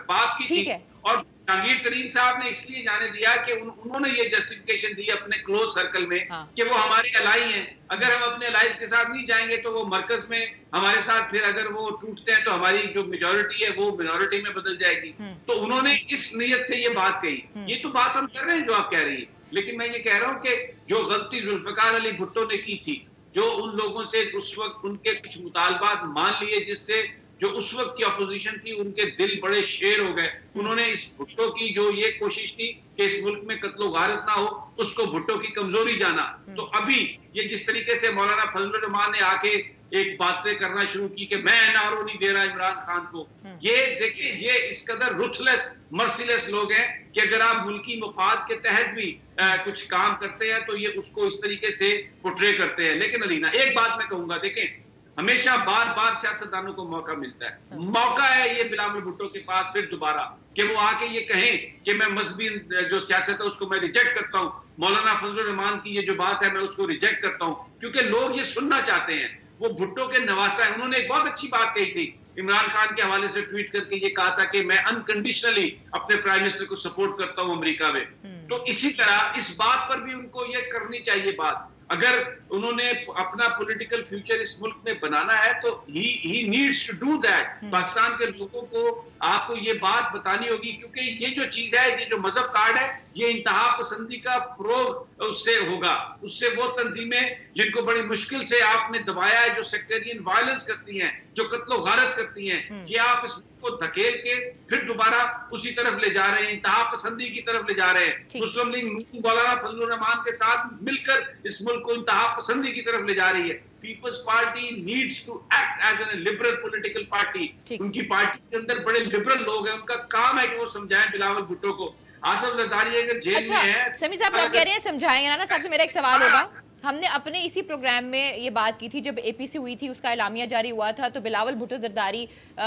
बाप की थी और जहांगीर तरीन साहब ने इसलिए जाने दिया कि उन्होंने ये जस्टिफिकेशन दी अपने क्लोज सर्कल में कि वो हमारे अलाई हैं, अगर हम अपने अलाइज के साथ नहीं जाएंगे तो वो मरकज में हमारे साथ, फिर अगर वो टूटते हैं तो हमारी जो मेजॉरिटी है वो मिनॉरिटी में बदल जाएगी। तो उन्होंने इस नीयत से ये बात कही। ये तो बात हम कर रहे हैं जो आप कह रही है, लेकिन मैं ये कह रहा हूँ कि जो गलती जुल्फिकार अली भुट्टो ने की थी, जो उन लोगों से उस वक्त उनके कुछ मुतालबात मान लिए, जिससे जो उस वक्त की अपोजिशन थी उनके दिल बड़े शेर हो गए। उन्होंने इस भुट्टो की जो ये कोशिश थी कि इस मुल्क में कत्लो गारत ना हो, उसको भुट्टो की कमजोरी जाना। तो अभी ये जिस तरीके से मौलाना फजलुर रहमान ने आके एक बातें करना शुरू की कि मैं एनआरओ नहीं दे रहा इमरान खान को, ये देखिए ये इस कदर रुथलेस मर्सीलेस लोग हैं कि अगर आप मुल्की मफाद के तहत भी कुछ काम करते हैं तो ये उसको इस तरीके से पोर्ट्रे करते हैं। लेकिन अलीना, एक बात मैं कहूंगा, देखें हमेशा बार बार सियासतदानों को मौका मिलता है, मौका है ये बिलावल भुट्टो के पास फिर दोबारा कि वो आके ये कहें कि मैं मजहबी जो सियासत है उसको मैं रिजेक्ट करता हूं, मौलाना फजलुर रहमान की ये जो बात है मैं उसको रिजेक्ट करता हूं, क्योंकि लोग ये सुनना चाहते हैं। वो भुट्टो के नवासा है, उन्होंने एक बहुत अच्छी बात कही थी, इमरान खान के हवाले से ट्वीट करके ये कहा था कि मैं अनकंडीशनली अपने प्राइम मिनिस्टर को सपोर्ट करता हूं अमेरिका में। तो इसी तरह इस बात पर भी उनको ये करनी चाहिए बात, अगर उन्होंने अपना पॉलिटिकल फ्यूचर इस मुल्क में बनाना है तो he needs to do that. Pakistan के लोगों को आपको ये बात बतानी होगी, क्योंकि ये जो चीज है, ये जो मजहब कार्ड है, ये इंतहा पसंदी का फरोग उससे होगा। उससे वो तंजीमें जिनको बड़ी मुश्किल से आपने दबाया है, जो सेक्टेरियन वायलेंस करती हैं, जो कत्लो गारत करती हैं, ये आप इस को धकेल के फिर दोबारा उसी तरफ ले जा रहे हैं, इंतहा पसंदी की तरफ ले जा रहे हैं। मुस्लिम लीग मौलाना फजलुर रहमान के साथ मिलकर इस मुल्क को इंतहा पसंदी की तरफ ले जा रही है। Peoples party needs to act as an liberal political party. उनकी पार्टी के अंदर बड़े लिबरल लोग हैं, उनका काम है कि वो समझाएं बिलावल भुट्टो को। आसफ जरदारी अगर जेल में है, समी साहब आप कह रहे हैं समझाएंगे ना, साहब से मेरा एक सवाल होगा, हमने अपने इसी प्रोग्राम में ये बात की थी जब एपीसी हुई थी, उसका एलामिया जारी हुआ था, तो बिलावल भुट्टो जरदारी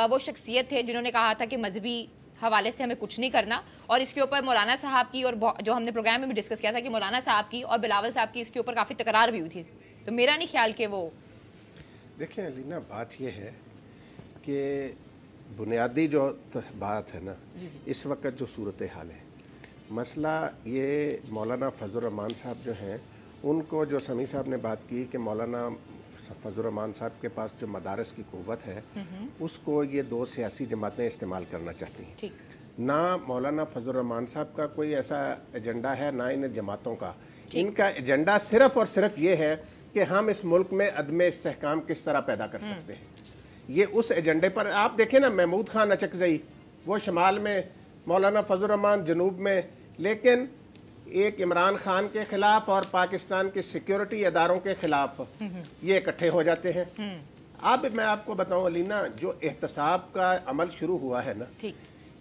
वो शख्सियत थे जिन्होंने कहा था कि मजहबी हवाले से हमें कुछ नहीं करना, और इसके ऊपर मौलाना साहब की, और जो हमने प्रोग्राम में भी डिस्कस किया था कि मौलाना साहब की और बिलावल साहब की इसके ऊपर काफ़ी तकरार भी हुई थी। तो मेरा नहीं ख्याल कि वो, देखिए अलीना, बात ये है कि बुनियादी जो बात है ना, इस वक्त जो सूरत हाल है, मसला ये मौलाना फजलुर रहमान साहब जो हैं, उनको जो समी साहब ने बात की कि मौलाना फजलुर रहमान साहब के पास जो मदारस की क़ुव्वत है उसको ये दो सियासी जमातें इस्तेमाल करना चाहती हैं। ना मौलाना फजलुर रहमान साहब का कोई ऐसा एजेंडा है, ना इन जमातों का। इनका एजेंडा सिर्फ़ और सिर्फ ये है कि हम इस मुल्क में अदम इस्तेहकाम किस तरह पैदा कर सकते हैं। ये उस एजेंडे पर आप देखें ना, महमूद खान अचकजई वो शमाल में, मौलाना फजल रहमान जनूब में, लेकिन एक इमरान खान के खिलाफ और पाकिस्तान के सिक्योरिटी अदारों के खिलाफ ये इकट्ठे हो जाते हैं। अब मैं आपको बताऊं अलीना, जो एहतसाब का अमल शुरू हुआ है ना,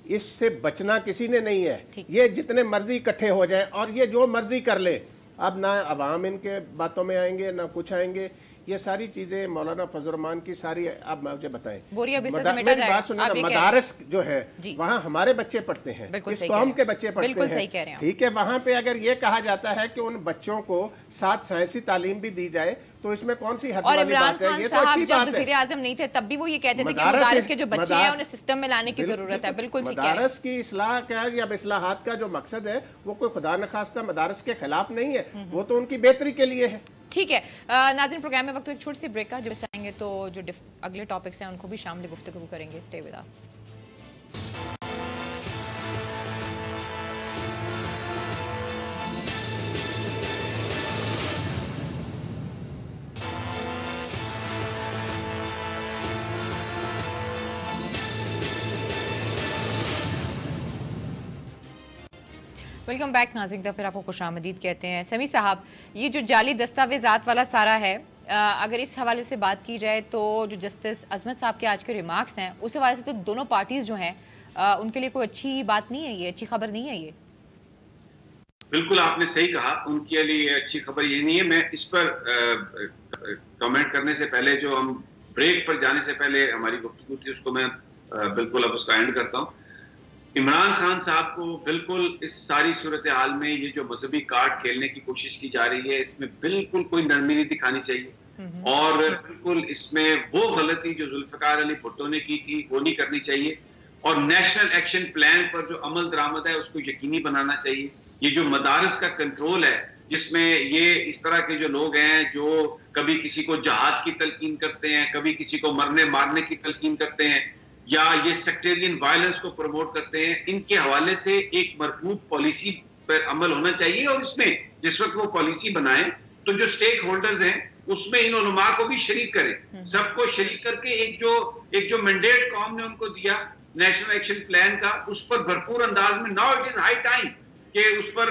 इससे बचना किसी ने नहीं है। ये जितने मर्जी इकट्ठे हो जाएं और ये जो मर्जी कर ले, अब ना अवाम इनके बातों में आएंगे ना कुछ आएंगे। ये सारी चीजें मौलाना फजल रहमान की सारी, अब मुझे बताएं, मेरी बात सुनिए ना, मदारस जो है वहाँ हमारे बच्चे पढ़ते हैं, इस कौम के बच्चे पढ़ते हैं, ठीक है। वहाँ पे अगर ये कहा जाता है कि उन बच्चों को साथ साइंसी तालीम भी दी जाए, तो इसमें कौन सी हद वाली बात है? ये तो अच्छी बात है। वज़ीर आज़म नहीं थे तब भी वो ये कहते थे कि मदारस के जो बच्चे हैं उन्हें सिस्टम में लाने की जरूरत है। बिल्कुल ठीक है। मदारस की इस्लाह का या इस्लाहात का जो मकसद है वो कोई खुदा न खास्ता मदारस के खिलाफ नहीं है, वो तो उनकी बेहतरी के लिए है। ठीक है नाज़रीन, प्रोग्राम में वक्त एक छोटी सी ब्रेक का, जब आएंगे तो जो अगले टॉपिक्स हैं उनको भी शामिल गुफ्तगू करेंगे। Stay with us. Welcome back नाज़रीन, तो फिर आपको खुशामदीद कहते हैं। समी साहब, ये जो जाली दस्तावेज़ात वाला सारा है, अगर इस हवाले से बात की जाए तो जो जस्टिस अजमत साहब के आज के रिमार्क्स हैं, उस हवाले से तो दोनों पार्टीज जो हैं उनके लिए कोई अच्छी बात नहीं है, ये अच्छी खबर नहीं है। ये बिल्कुल आपने सही कहा, उनके लिए अच्छी खबर ये नहीं है। मैं इस पर कमेंट करने से पहले, जो हम ब्रेक पर जाने से पहले हमारी गुफ्तगू थी, उसको मैं बिल्कुल अब उसका एंड करता हूँ। इमरान खान साहब को बिल्कुल इस सारी सूरत हाल में ये जो मजहबी कार्ड खेलने की कोशिश की जा रही है, इसमें बिल्कुल कोई नरमी नहीं दिखानी चाहिए और बिल्कुल इसमें वो गलती जो जुल्फिकार अली भुट्टो ने की थी वो नहीं करनी चाहिए। और नेशनल एक्शन प्लान पर जो अमल दरामद है उसको यकीनी बनाना चाहिए। ये जो मदारस का कंट्रोल है, जिसमें ये इस तरह के जो लोग हैं जो कभी किसी को जहाद की तलकीन करते हैं, कभी किसी को मरने मारने की तलकीन करते हैं, या ये सेक्टेरियन वायलेंस को प्रमोट करते हैं, इनके हवाले से एक मरबूत पॉलिसी पर अमल होना चाहिए। और इसमें जिस वक्त वो पॉलिसी बनाएं तो जो स्टेक होल्डर्स हैं उसमें इन उलमा को भी शरीक करें, सबको शरीक करके एक जो मैंडेट कौम ने उनको दिया नेशनल एक्शन प्लान का, उस पर भरपूर अंदाज में, now it is high time कि उस पर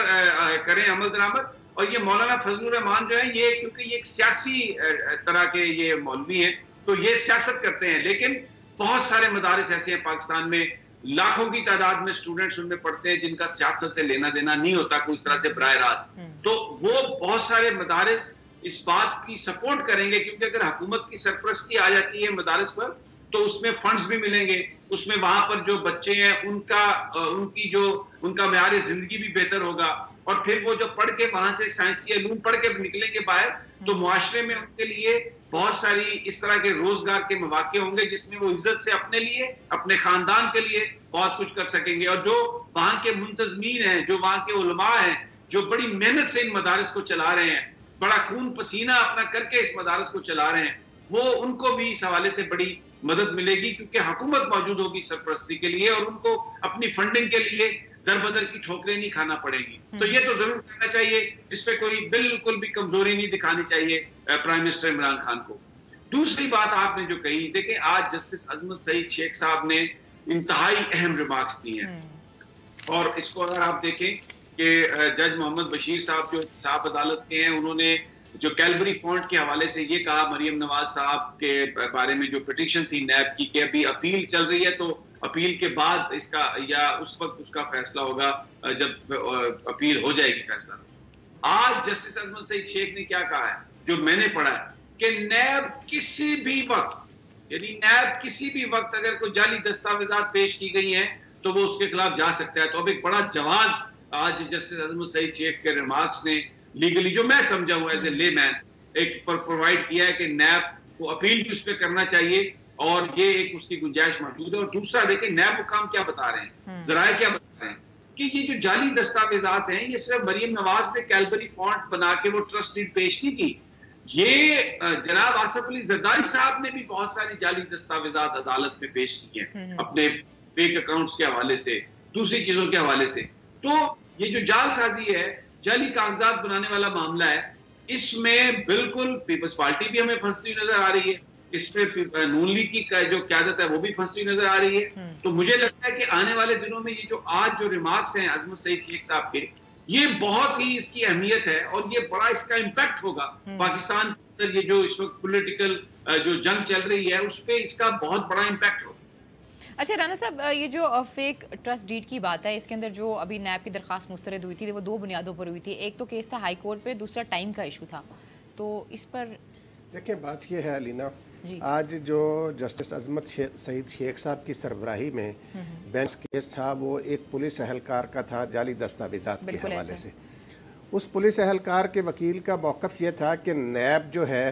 करें अमल दरामद। और ये मौलाना फजल रहमान जो है, ये क्योंकि ये एक सियासी तरह के ये मौलवी हैं, तो ये सियासत करते हैं, लेकिन बहुत सारे मदारिस ऐसे हैं पाकिस्तान में, लाखों की तादाद में स्टूडेंट्स उनमें पढ़ते हैं जिनका सियासत से लेना देना नहीं होता कोई इस तरह से बराह रास्त। तो वो बहुत सारे मदारिस इस बात की सपोर्ट करेंगे, क्योंकि अगर हुकूमत की सरपरस्ती आ जाती है मदारिस पर तो उसमें फंड्स भी मिलेंगे, उसमें वहां पर जो बच्चे हैं उनका मेयार जिंदगी भी बेहतर होगा। और फिर वो जो पढ़ के वहां से साइंसी इल्म पढ़ के निकलेंगे बाहर, तो मुआशरे में उनके लिए बहुत सारी इस तरह के रोजगार के मौके होंगे जिसमें वो इज्जत से अपने लिए, अपने खानदान के लिए बहुत कुछ कर सकेंगे। और जो वहां के मुंतजमीन हैं, जो वहां के उलमा हैं, जो बड़ी मेहनत से इन मदारिस को चला रहे हैं, बड़ा खून पसीना अपना करके इस मदारिस को चला रहे हैं, वो उनको भी इस हवाले से बड़ी मदद मिलेगी, क्योंकि हुकूमत मौजूद होगी सरपरस्ती के लिए और उनको अपनी फंडिंग के लिए दरबदर की ठोकरें नहीं खाना पड़ेगी। तो ये तो जरूर करना चाहिए, इस पे कोई बिल्कुल भी कमजोरी नहीं दिखानी चाहिए प्राइम मिनिस्टर इमरान खान को। दूसरी बात आपने जो कही, देखें आज जस्टिस अजमत सईद शेख साहब ने इंतहाई अहम रिमार्क्स दिए हैं और इसको अगर आप देखें कि जज मोहम्मद बशीर साहब जो इंसाफ अदालत के हैं, उन्होंने जो कैलबरी पॉइंट के हवाले से ये कहा मरियम नवाज साहब के बारे में जो पिटीशन थी नैब की कि अभी अपील चल रही है, तो अपील के बाद इसका या उस वक्त उसका फैसला होगा जब अपील हो जाएगी फैसला। आज जस्टिस अजमत सईद शेख ने क्या कहा है, जो मैंने पढ़ा है, कि नैब किसी भी वक्त, यानी नैब किसी भी वक्त अगर कोई जाली दस्तावेजात पेश की गई हैं तो वो उसके खिलाफ जा सकता है। तो अब एक बड़ा जवाज आज जस्टिस अजमत सईद शेख के रिमार्क्स ने लीगली, जो मैं समझा हूं एज ए लेमैन, एक पर प्रोवाइड किया है कि नैब को अपील भी उस पर करना चाहिए और ये एक उसकी गुंजाइश मौजूद है। और दूसरा देखें नैब हुकाम क्या बता रहे हैं, जराए क्या बता रहे हैं कि ये जो जाली दस्तावेजात हैं ये सिर्फ मरियम नवाज ने कैलबरी फॉन्ट बना के वो ट्रस्ट डीड पेश नहीं की, ये जनाब आसिफ अली जरदारी साहब ने भी बहुत सारी जाली दस्तावेजात अदालत में पेश किए हैं अपने बैंक अकाउंट्स के हवाले से, दूसरी चीजों के हवाले से। तो ये जो जालसाजी है, जाली कागजात बनाने वाला मामला है, इसमें बिल्कुल पीपल्स पार्टी भी हमें फंसती हुई नजर आ रही है इसमें नून लीग की जो क़यादत है वो भी फंसती नजर आ रही है। तो मुझे लगता है कि आने वाले दिनों में ये जो आज जो रिमार्क्स हैं अजमत सईद शेख साहब के, ये बहुत ही इसकी अहमियत है और ये बड़ा इसका इम्पैक्ट होगा पाकिस्तान के अंदर। ये जो इस वक्त पॉलिटिकल जो जंग चल रही है उस पर इसका बहुत बड़ा इम्पैक्ट होगा। अच्छा राना साहब, ये जो फेक ट्रस्ट डीड की बात है, इसके अंदर जो अभी नैब की दरख्वास्त मुस्तरद हुई थी वो दो बुनियादों पर हुई थी। एक तो केस था हाई कोर्ट पे, दूसरा टाइम का इशू था। तो इस पर देखिए बात यह है अलीना, आज जो जस्टिस अजमत सईद शेख साहब की सरबराही में बेंच केस था वो एक पुलिस एहलकार का था जाली दस्तावेजात के हवाले से। उस पुलिस एहलकार के वकील का मौक़िफ़ ये था कि नैब जो है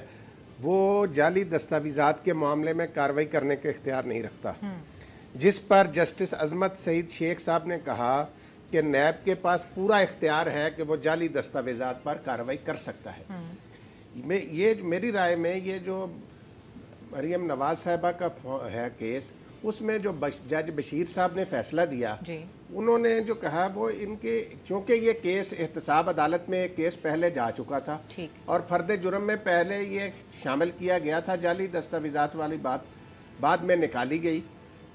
वो जाली दस्तावेजात के मामले में कार्रवाई करने के इख्तियार नहीं रखता, जिस पर जस्टिस अजमत सईद शेख साहब ने कहा कि नैब के पास पूरा इख्तियार है कि वो जाली दस्तावेजात पर कार्रवाई कर सकता है। ये मेरी राय में ये जो मरियम नवाज साहिबा का है केस, उसमें जो जज बशीर साहब ने फैसला दिया, उन्होंने जो कहा वो इनके, क्योंकि ये केस एहतसाब अदालत में एक केस पहले जा चुका था और फर्द जुर्म में पहले ये शामिल किया गया था, जाली दस्तावेजात वाली बात बाद में निकाली गई,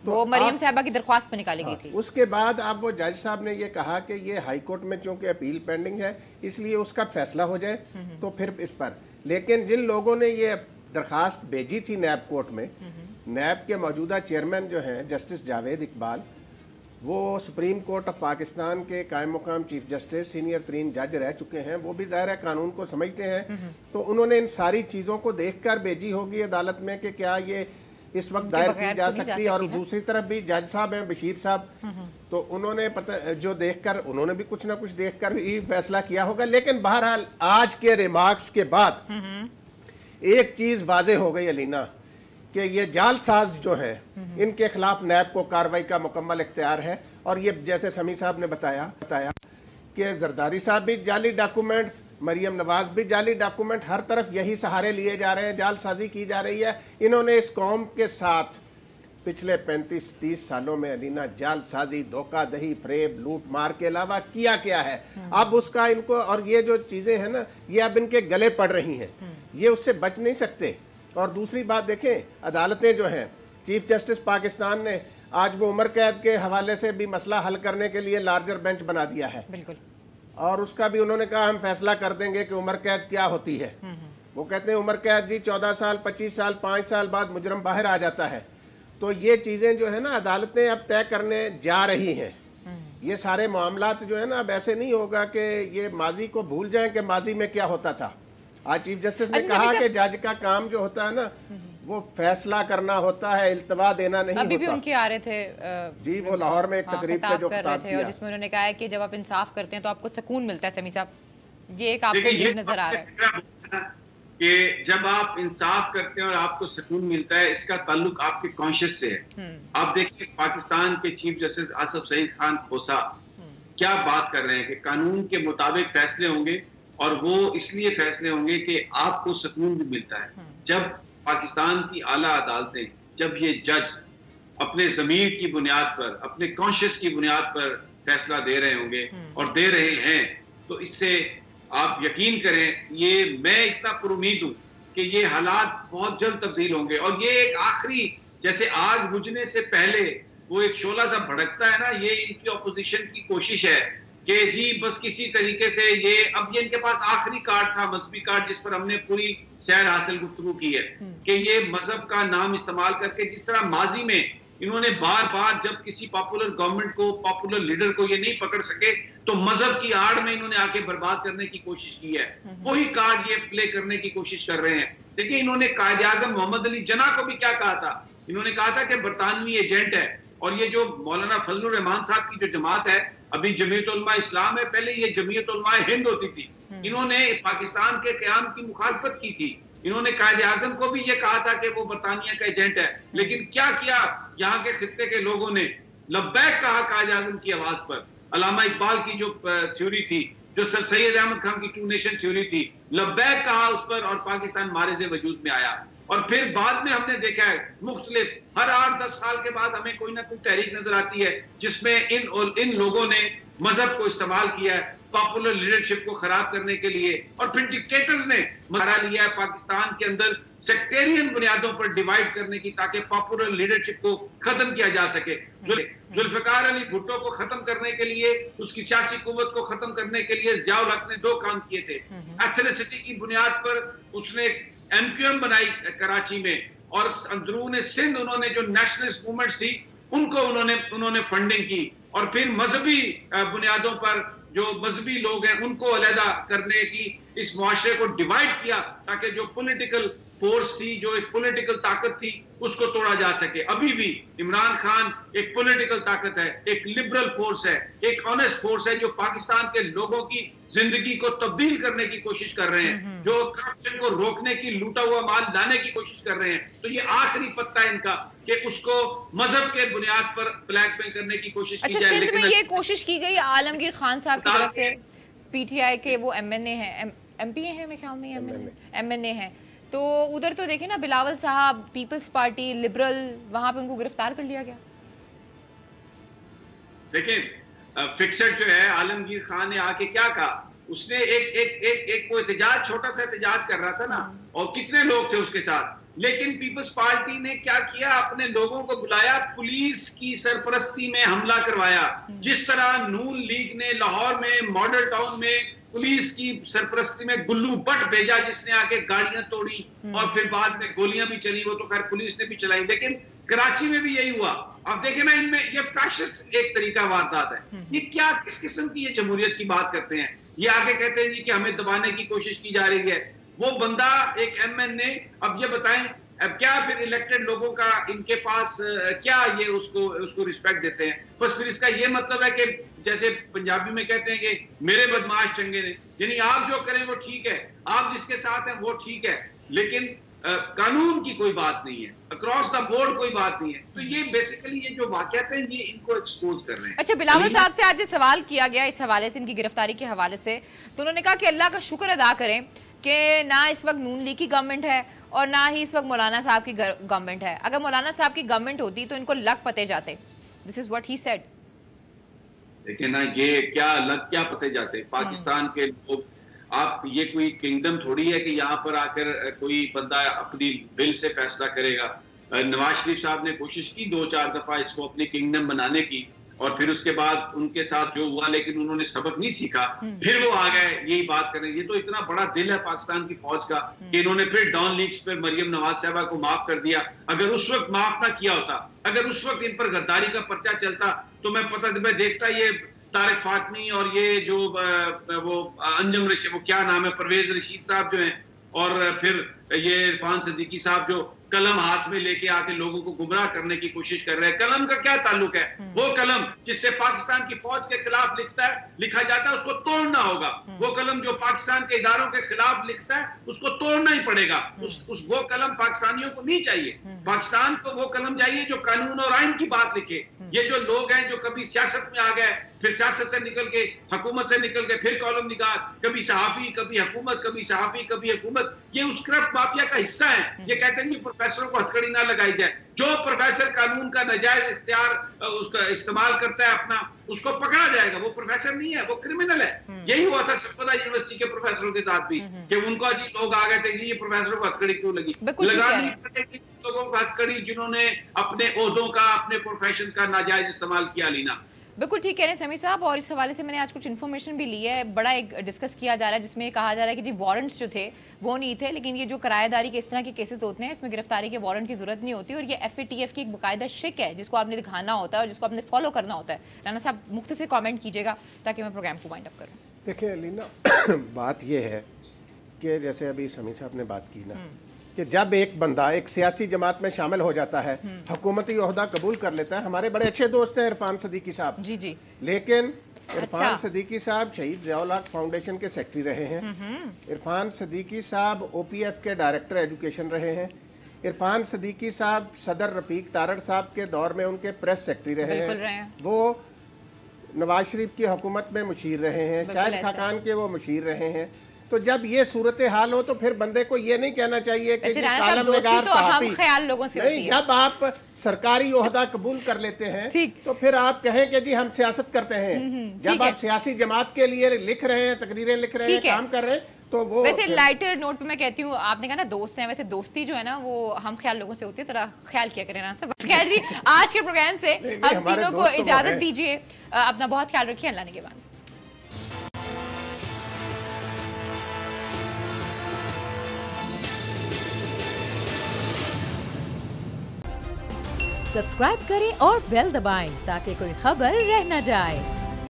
तो वो मरियम साहिबा की दरख्वास्त पर निकाली गई थी। उसके बाद अब वो जज साहब ने ये कहा कि ये हाई कोर्ट में चूंकि अपील पेंडिंग है इसलिए उसका फैसला हो जाए, तो फिर इस पर। लेकिन जिन लोगों ने ये दरखास्त भेजी थी नैब कोर्ट में, नैब के मौजूदा चेयरमैन जो हैं जस्टिस जावेद इकबाल, वो सुप्रीम कोर्ट ऑफ पाकिस्तान के कायम मुकाम चीफ जस्टिस सीनियर तरीन जज रह चुके हैं, वो भी ज़ाहिर है कानून को समझते हैं, तो उन्होंने इन सारी चीज़ों को देखकर भेजी होगी अदालत में कि क्या ये इस वक्त दायर की जा सकती है। और दूसरी तरफ भी जज साहब हैं बशीर साहब, तो उन्होंने पता जो देखकर उन्होंने भी कुछ ना कुछ देखकर ही फैसला किया होगा। लेकिन बहरहाल आज के रिमार्क्स के बाद एक चीज वाजे हो गई अलीना कि ये जालसाज जो हैं इनके खिलाफ नैब को कार्रवाई का मुकम्मल इख्तियार है। और ये जैसे समी साहब ने बताया कि जरदारी साहब भी जाली डॉक्यूमेंट्स, मरियम नवाज भी जाली डॉक्यूमेंट, हर तरफ यही सहारे लिए जा रहे हैं, जालसाजी की जा रही है। इन्होंने इस कौम के साथ पिछले 35-30 सालों में अलीना जालसाजी, धोखाधड़ी, फरेब, लूट मार के अलावा किया क्या है। अब उसका इनको, और ये जो चीज़ें हैं ना ये अब इनके गले पड़ रही हैं, ये उससे बच नहीं सकते। और दूसरी बात देखें, अदालतें जो हैं, चीफ जस्टिस पाकिस्तान ने आज वो उम्र कैद के हवाले से भी मसला हल करने के लिए लार्जर बेंच बना दिया है। बिल्कुल। और उसका भी उन्होंने कहा हम फैसला कर देंगे कि उम्र कैद क्या होती है। वो कहते हैं उम्र कैद जी 14 साल, 25 साल, 5 साल बाद मुजरम बाहर आ जाता है। तो ये चीज़ें जो है ना अदालतें अब तय करने जा रही हैं। ये सारे मामलात जो है ना अब ऐसे नहीं होगा कि ये माजी को भूल जाएं कि माजी में क्या होता था। आज चीफ जस्टिस ने कहा कि जज का काम जो होता है ना वो फैसला करना होता है, इल्तवा देना नहीं अभी होता। भी उनके आ रहे थे जी, वो लाहौर में एक तकरीब से जो खिताब किया, और जिसमें उन्होंने कहा है कि जब आप इंसाफ करते हैं तो आपको सुकून मिलता है। समी साहब, ये एक आपको ये नजर आ रहा है कि जब आप इंसाफ करते हैं और आपको सुकून मिलता है, इसका ताल्लुक आपके कॉन्शियस से है। आप देखिए पाकिस्तान के चीफ जस्टिस आसिफ सईद खान खोसा क्या बात कर रहे हैं कि कानून के मुताबिक फैसले होंगे और वो इसलिए फैसले होंगे कि आपको सुकून भी मिलता है। जब पाकिस्तान की आला अदालतें, जब ये जज अपने ज़मीर की बुनियाद पर, अपने कॉन्शियस की बुनियाद पर फैसला दे रहे होंगे और दे रहे हैं, तो इससे आप यकीन करें, ये मैं इतना पुरुमीद हूं कि ये हालात बहुत जल्द तब्दील होंगे। और ये एक आखिरी, जैसे आग बुझने से पहले वो एक शोला सा भड़कता है ना, ये इनकी ऑपोजिशन की कोशिश है कि जी बस किसी तरीके से ये, अब ये इनके पास आखिरी कार्ड था, मजहबी कार्ड, जिस पर हमने पूरी सैर हासिल गुफ्तगू की है कि ये मजहब का नाम इस्तेमाल करके, जिस तरह माजी में इन्होंने बार बार जब किसी पॉपुलर गवर्नमेंट को, पॉपुलर लीडर को ये नहीं पकड़ सके तो मजहब की आड़ में इन्होंने आके बर्बाद करने की कोशिश की है। वही कार्ड ये प्ले करने की कोशिश कर रहे हैं। देखिए इन्होंने कायदे आजम मोहम्मद अली जना को भी क्या कहा था, इन्होंने कहा था कि बरतानवी एजेंट है। और ये जो मौलाना फजलुर रहमान साहब की जो जमात है, अभी जमीयत उलमा इस्लाम है, पहले ये जमीयत उलमा हिंद होती थी, इन्होंने पाकिस्तान के क़याम की मुखालफत की थी। इन्होंने कायदे आजम को भी ये कहा था कि वो बरतानिया का एजेंट है। लेकिन क्या किया यहाँ के खित्ते के लोगों ने, लब्बैक कहा कायदे आजम की आवाज पर। अल्लामा इकबाल की जो थ्योरी थी, जो सर सैयद अहमद खान की 2 नेशन थ्योरी थी, लब्बैक कहा उस पर और पाकिस्तान मारिज़े वजूद में आया। और फिर बाद में हमने देखा है मुख्तलिफ, हर 8-10 साल के बाद हमें कोई ना कोई तहरीक नजर आती है जिसमें इन लोगों ने मजहब को इस्तेमाल किया है पॉपुलर लीडरशिप को खराब करने के लिए, और फिर डिक्टेटर्स ने मारा लिया है पाकिस्तान के अंदर सेक्टेरियन बुनियादों पर डिवाइड करने की, ताकि पॉपुलर लीडरशिप को खत्म किया जा सके। जुल्फिकार अली भुट्टो को खत्म करने के लिए, उसकी सियासी कुव्वत को खत्म करने के लिए जियाउल हक ने 2 काम किए थे। एथनिसिटी की बुनियाद पर उसने एमक्यूएम बनाई कराची में, और अंदरून सिंध उन्होंने जो नेशनलिस्ट मूवमेंट थी उनको उन्होंने फंडिंग की, और फिर मजहबी बुनियादों पर जो मजहबी लोग हैं उनको अलहदा करने की, इस मुआशरे को डिवाइड किया ताकि जो पॉलिटिकल फोर्स थी, जो एक पॉलिटिकल ताकत थी, उसको तोड़ा जा सके। अभी भी इमरान खान एक पॉलिटिकल ताकत है, एक लिबरल फोर्स है, एक ऑनेस्ट फोर्स है, जो पाकिस्तान के लोगों की जिंदगी को तब्दील करने की कोशिश कर रहे हैं, जो करप्शन को रोकने की, लूटा हुआ माल लाने की कोशिश कर रहे हैं। तो ये आखिरी पत्ता है इनका कि उसको मजहब के बुनियाद पर ब्लैकमेल करने की कोशिश की जाए। सिंध में ये कोशिश की गई आलमगीर खान साहब की तरफ से, पीटीआई के वो एमएनए हैं, एमपी हैं मेरे ख्याल में, एमएनए हैं, तो उधर तो देखे ना बिलावल साहब, पीपल्स पार्टी, लिबरल, वहां पे उनको गिरफ्तार कर लिया गया। देखिए फिक्सड जो है, आलमगीर खान ने आके क्या कहा, उसने एक वो एहतजाज, छोटा सा एहतजाज कर रहा था ना, और कितने लोग थे उसके साथ, लेकिन पीपल्स पार्टी ने क्या किया, अपने लोगों को बुलाया, पुलिस की सरपरस्ती में हमला करवाया। जिस तरह नून लीग ने लाहौर में, मॉडल टाउन में पुलिस की सरपरस्ती में गुल्लू भट्ट भेजा, जिसने आके गाड़ियां तोड़ी और फिर बाद में गोलियां भी चली, वो तो खैर पुलिस ने भी चलाई, लेकिन कराची में भी यही हुआ। अब देखें ना, इनमें ये फैशिस्ट एक तरीका वारदात है। ये क्या, किस किस्म की ये जमहूरियत की बात करते हैं? ये आगे कहते हैं जी कि हमें दबाने की कोशिश की जा रही है। वो बंदा एक एमएनए, अब ये बताएं, अब क्या फिर इलेक्टेड लोगों का इनके पास क्या ये उसको रिस्पेक्ट देते हैं? बस फिर इसका ये मतलब है कि जैसे पंजाबी में कहते हैं कि मेरे बदमाश चंगे ने, यानी आप जो करें वो ठीक है, आप जिसके साथ हैं वो ठीक है, लेकिन कानून की कोई बात नहीं है, अक्रॉस द बोर्ड कोई बात नहीं है। तो ये बेसिकली ये जो वाकयात हैं ये इनको एक्सपोज कर रहे हैं। अच्छा, बिलावल साहब से आज सवाल किया गया इस हवाले से, इनकी गिरफ्तारी के हवाले से, तो उन्होंने कहा कि अल्लाह का शुक्र अदा करें कि ना इस वक्त नून लीग की गवर्नमेंट है और ना ही इस वक्त मौलाना साहब की गवर्नमेंट है। अगर मौलाना साहब की गवर्नमेंट होती तो इनको लग पते जाते। This is what he said. देखिए ना, ये क्या लग क्या पते जाते पाकिस्तान के लोग। आप, ये कोई किंगडम थोड़ी है कि यहाँ पर आकर कोई बंदा अपनी बिल से फैसला करेगा। नवाज शरीफ साहब ने कोशिश की 2-4 दफा इसको अपनी किंगडम बनाने की, और फिर उसके बाद उनके साथ जो हुआ, लेकिन उन्होंने सबक नहीं सीखा, फिर वो आ गए यही बात करें। ये तो इतना बड़ा दिल है पाकिस्तान की फौज का कि इन्होंने फिर डॉन लीग्स पर मरियम नवाज साहबा को माफ कर दिया। अगर उस वक्त माफ ना किया होता, अगर उस वक्त इन पर गद्दारी का पर्चा चलता, तो मैं देखता ये तारिक फातमी और ये जो वो अंजुम रशीद, वो क्या नाम है, परवेज रशीद साहब जो हैं, और फिर ये इरफान सिद्दीकी साहब जो कलम हाथ में लेके आके लोगों को गुमराह करने की कोशिश कर रहे हैं। कलम का क्या ताल्लुक है? वो कलम जिससे पाकिस्तान की फौज के खिलाफ लिखा जाता है, उसको तोड़ना होगा। वो कलम जो पाकिस्तान के इदारों के खिलाफ लिखता है, उसको तोड़ना ही पड़ेगा। वो कलम पाकिस्तानियों को नहीं चाहिए। पाकिस्तान को वो कलम चाहिए जो कानून और आइन की बात लिखे। ये जो लोग हैं जो कभी सियासत में आ गए, फिर सियासत से निकल के, हुकूमत से निकल के, फिर कॉलम निगार, कभी सहाफी, कभी हुकूमत, कभी सहाफी, कभी हुकूमत, ये उस करप्ट माफिया का हिस्सा है। ये कहते हैं कि प्रोफेसरों को हथकड़ी ना लगाई जाए। जो प्रोफेसर कानून का नाजायज इख्तियार उसका इस्तेमाल करता है अपना, उसको पकड़ा जाएगा। वो प्रोफेसर नहीं है, वो क्रिमिनल है। यही हुआ था सफदर यूनिवर्सिटी के प्रोफेसरों के साथ भी, कि उनको अजीब लोग आ गए थे कि ये प्रोफेसरों को हथकड़ी क्यों लगी। लगानी पड़ेगी लोगों को हथकड़ी जिन्होंने अपने ओहदों का, अपने प्रोफेशन का नाजायज इस्तेमाल किया। लीना बिल्कुल ठीक कह रहे हैं समी साहब, और इस हवाले से मैंने आज कुछ इन्फॉर्मेशन भी ली है। बड़ा एक डिस्कस किया जा रहा है जिसमें कहा जा रहा है कि जी वारंट्स जो थे वो नहीं थे, लेकिन ये जो किराएदारी के इस तरह के केसेस होते हैं, इसमें गिरफ्तारी के वारंट की जरूरत नहीं होती, और ये FATF की एक बाकायदा शिक है जिसको आपने दिखाना होता है और जिसको आपने फॉलो करना होता है। राना साहब मुख्तसर कमेंट कीजिएगा ताकि मैं प्रोग्राम को वाइंड अप करूँ। देखिए लीना, बात यह है कि जैसे अभी समी साहब ने बात की ना, कि जब एक बंदा एक सियासी जमात में शामिल हो जाता है, हुकूमती ओहदा कबूल कर लेता है। हमारे बड़े अच्छे दोस्त हैं इरफान सिद्दीकी साहब, जी, लेकिन इरफान सिद्दीकी साहब शहीद जियाउल हक फाउंडेशन के सेक्रेटरी रहे हैं। इरफान सिद्दीकी साहब OPF के डायरेक्टर एजुकेशन रहे हैं। इरफान सिद्दीकी साहब सदर रफीक तारड़ साहब के दौर में उनके प्रेस सेक्रेटरी रहे हैं। वो नवाज शरीफ की हुकूमत में मुशीर रहे हैं, शाहिद खाकान के वो मुशीर रहे हैं। तो जब ये सूरत हाल हो तो फिर बंदे को ये नहीं कहना चाहिए कि कालम निगार सहाफ़ी खयाल लोगों से नहीं। जब आप सरकारी ओहदा कबूल कर लेते हैं तो फिर आप कहें कि जी हम सियासत करते हैं। जब आप सियासी जमात के लिए लिख रहे हैं, तकरीरें लिख रहे हैं, काम कर रहे हैं, तो वो वैसे लाइटर नोट पे मैं कहती हूँ, आपने कहा ना दोस्त हैं, वैसे दोस्ती जो है ना वो हम ख्याल लोगों से होती है, थोड़ा ख्याल किया करें ना सब। खैर जी, आज के प्रोग्राम से हम तीनों को इजाजत दीजिए। अपना बहुत ख्याल रखिए। अल्लाह के बाद सब्सक्राइब करें और बेल दबाएं ताकि कोई खबर रह न जाए।